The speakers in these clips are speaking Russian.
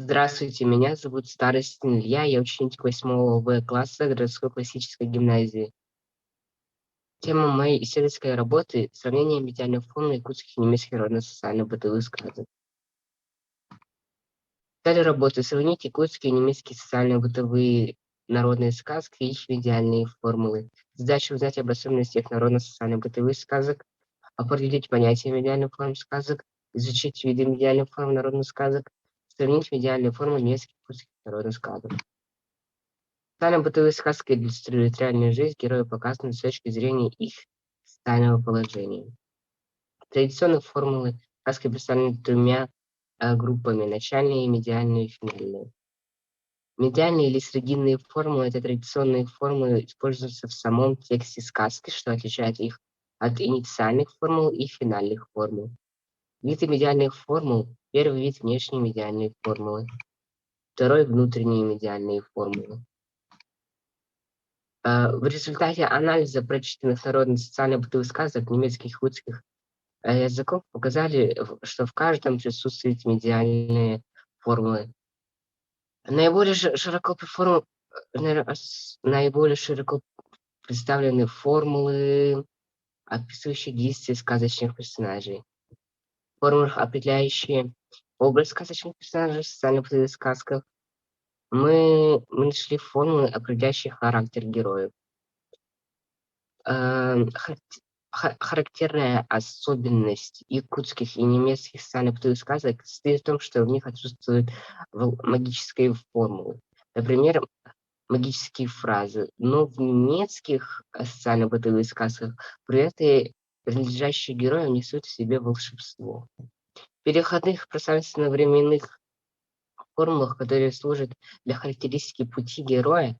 Здравствуйте, меня зовут Старостин Илья, я ученик 8 класса городской классической гимназии. Тема моей исследовательской работы — сравнение медиальных форм якутских и немецких народно-социально-бытовых сказок. Цель работы — сравнить якутские и немецкие социально-бытовые народные сказки и их медиальные формулы. Задача — узнать об особенностях народно-социально-бытовых сказок, определить понятие медиальных форм сказок, изучить виды медиальных форм народных сказок, сравнить медиальные формы немецких и якутских народных сказок. Социально-бытовые сказки иллюстрируют реальную жизнь героев, показанную с точки зрения их социального положения. Традиционные формулы сказки представлены тремя группами — начальные, медиальные и финальные. Медиальные или срединные формулы — это традиционные формулы, используются в самом тексте сказки, что отличает их от инициальных формул и финальных формул. Виды медиальных формул: первый вид — внешние медиальные формулы, второй — внутренние медиальные формулы. В результате анализа прочитанных народно-социально-бытовых сказок немецких и якутских языков показали, что в каждом присутствуют медиальные формулы. Наиболее наиболее широко представлены формулы, описывающие действия сказочных персонажей. Формулы, определяющие образ сказочных персонажей в социально-бытовых сказках. Мы нашли формулы, определяющие характер героев. Характерная особенность якутских и немецких социально-бытовых сказок состоит в том, что в них отсутствуют магические формулы. Например, магические фразы. Но в немецких социально-бытовых сказках приметы, принадлежащие герою, несут в себе волшебство. В переходных пространственно-временных формулах, которые служат для характеристики пути героя,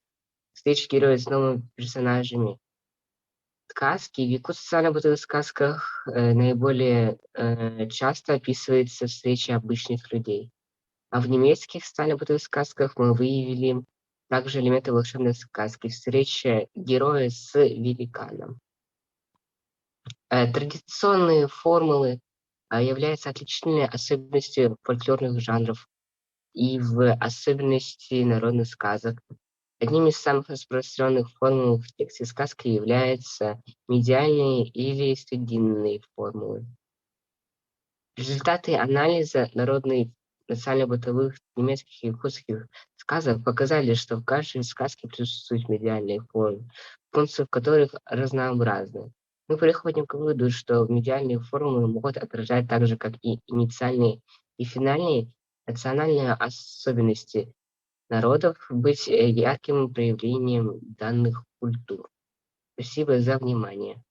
встречи героя с новыми персонажами, сказки. В якутских социально-бытовых сказках наиболее часто описывается встреча обычных людей. А в немецких социально-бытовых сказках мы выявили также элементы волшебной сказки — встреча героя с великаном. Традиционные формулы являются отличительной особенностью фольклорных жанров и в особенности народных сказок. Одним из самых распространенных формул в тексте сказки являются медиальные или срединные формулы. Результаты анализа народных социально-бытовых немецких и якутских сказок показали, что в каждой сказке присутствуют медиальные формы, функции которых разнообразны. Мы приходим к выводу, что медиальные формулы могут отражать так же, как и инициальные и финальные, национальные особенности народов, быть ярким проявлением данных культур. Спасибо за внимание.